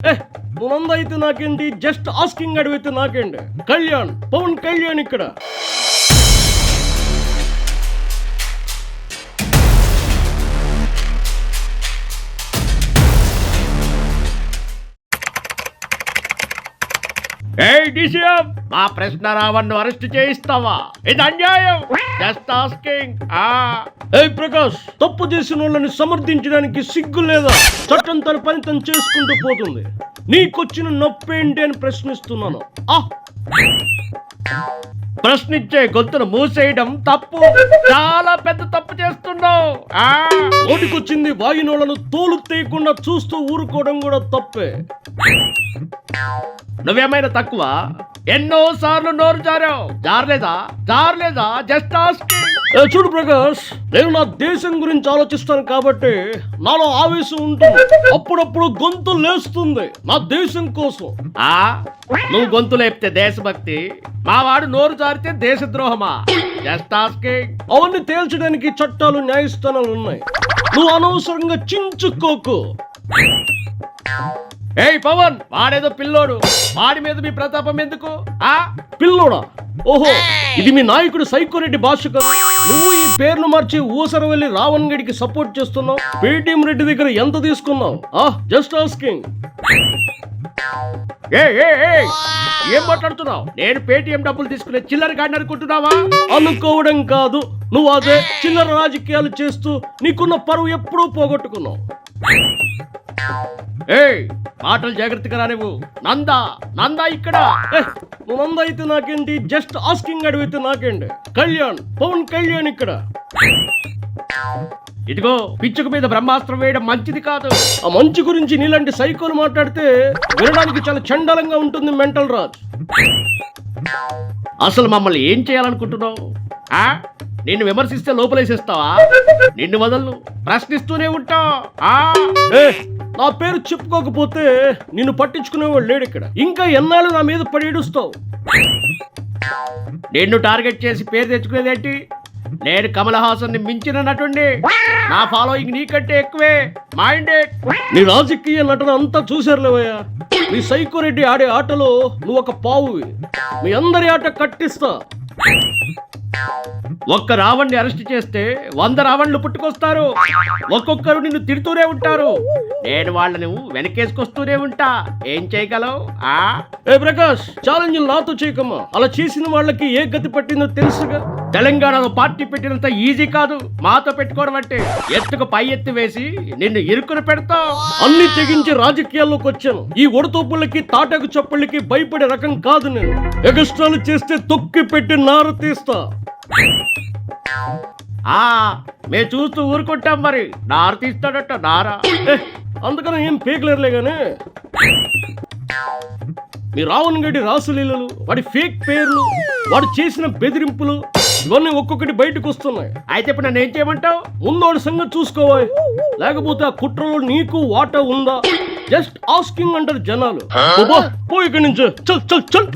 ఏ నువ్వందైతే నాకేంటి, just asking అడిగితే నాకేంటి. కళ్యాణ్, పవన్ కళ్యాణ్ ఇక్కడ. మా ప్రశ్న రావణ్ణు అరెస్ట్ చేయిస్తావా? ఇది అన్యాయం. Just asking. ప్రకాష్, తప్పు చేసిన వాళ్ళని సమర్థించడానికి సిగ్గు లేదా? చట్టం తన పని తను చేసుకుంటూ పోతుంది. నీకొచ్చిన నొప్పేంటి అని ప్రశ్నిస్తున్నాను. ప్రశ్నించే గొంతును మూసేయడం తప్పు. చాలా పెద్ద తప్పు చేస్తున్నావు. నోటికొచ్చింది వాయునోళ్లను తోలు తీయకుండా చూస్తూ ఊరుకోవడం కూడా తప్పే. నువ్వేమైనా తక్కువ? ఎన్నో సార్లు నోరు జారావు. జారలేదా? Just asking. చూడు ప్రకాష్, నేను నా దేశం గురించి ఆలోచిస్తాను కాబట్టి నాలో ఆవేశం ఉంటుంది. అప్పుడప్పుడు గొంతు లేస్తుంది నా దేశం కోసం. నువ్వు గొంతు లేపితే దేశభక్తి, మావాడు నోరు జారితే దేశద్రోహమా? Just asking. అవన్నీ తేల్చడానికి చట్టాలు, న్యాయస్థానాలు ఉన్నాయి. నువ్వు అనవసరంగా చించుకోకు. పవన్, వాడేదో పిల్లోడు, వాడి మీద మీ ప్రతాపం ఎందుకు? పిల్లోడా? ఓహో, ఇది మీ నాయకుడు సైకోరెడ్డి భాష కదా. నువ్వు ఈ పేర్లు మార్చి ఊసరవెల్లి రావణ్ గడికి సపోర్ట్ చేస్తున్నావు. పేటీఎం రెడ్డి దగ్గర ఎంత తీసుకున్నావు? Just asking. ఏం మాట్లాడుతున్నావు? నేను పేటీఎం డబ్బులు తీసుకునే చిల్లర గాడిని అనుకుంటున్నావా? అనుకోవడం కాదు, నువ్వు అదే చిల్లర రాజకీయాలు చేస్తూ నీకున్న పరువు ఎప్పుడూ పోగొట్టుకున్నావు. మాటలు జాగ్రత్తగా రానివ్వు. నందా ఇక్కడ. నువ్వు నంద అయితే నాకేంటి, జస్ట్ ఆస్కింగ్ అడిగితే నాకేంటి. కళ్యాణ్, పవన్ కళ్యాణ్ ఇక్కడ. ఇదిగో, పిచ్చుక మీద బ్రహ్మాస్త్రం వేయడం మంచిది కాదు. ఆ మంచి గురించి నీలాంటి సైకోలు మాట్లాడితే వినడానికి చాలా చండాలంగా ఉంటుంది. మెంటల్ రాజ్, అసలు మమ్మల్ని ఏం చేయాలనుకుంటున్నావు? నిన్ను విమర్శిస్తే లోపలేసేస్తావా? నిన్ను వదలను, ప్రశ్నిస్తూనే ఉంటావు. నా పేరు చెప్పుకోకపోతే నిన్ను పట్టించుకునేవాడు లేడు ఇక్కడ. ఇంకా ఎన్నాళ్ళు నా మీద పడేడుస్తావు? నిన్ను టార్గెట్ చేసి పేరు తెచ్చుకునేదేంటి? నేను కమల్ హాసన్ ని మించిన నటుండి. నా ఫాలోయింగ్ నీకంటే ఎక్కువే. మైండెడ్. నీ రాజకీయ నటన అంతా చూసారులేవయ్యా. నీ సైకోరెడ్డి ఆడే ఆటలో నువ్వు ఒక పావువి. మీ అందరి ఆట కట్టిస్తా. ఒక్క రావణ్ణి అరెస్ట్ చేస్తే 100 రావణ్లు పుట్టుకొస్తారు. ఒక్కొక్కరు నిన్ను తిడుతూనే ఉంటారు. నేను వాళ్ళను వెనకేసుకొస్తూనే ఉంటా. ఏం చేయగలవు? ప్రకాష్, ఛాలెంజ్ నాతో చేయకమ్మా. అలా చేసిన వాళ్ళకి ఏ గతి పట్టిందో తెలుసుగా. తెలంగాణలో పార్టీ పెట్టినంత ఈజీ కాదు మాతో పెట్టుకోవడం అంటే. ఎత్తుకు పై ఎత్తి వేసి నిన్ను ఇరుకుని పెడతావు. అన్ని తెగించి రాజకీయాల్లోకి వచ్చాను. ఈ ఒడతోపులకి, తాటకు చప్పుళ్ళకి భయపడే రకం కాదు నేను. ఎగస్ట్రాలు చేస్తే తొక్కి పెట్టి నార తీస్తా. మేము చూస్తూ ఊరుకుంటాం. మరి నార తీస్తాడట. నారా? అందుకని ఏం పీకలేరులే గానీ. మీ రావణ్ గడి రాసులీలలు, వాడి ఫేక్ పేర్లు, వాడు చేసిన బెదిరింపులు, ఇవన్నీ ఒక్కొక్కటి బయటకు వస్తున్నాయి. అయితే ఇప్పుడు నన్ను ఏం చేయమంటావు? ముందోడి సంగతి చూసుకోవాలి. లేకపోతే ఆ కుట్రలో నీకు వాటా ఉందా? జస్ట్ ఆస్కింగ్ అంటారు జనాలు. పో ఇక్కడి నుంచి. చల్.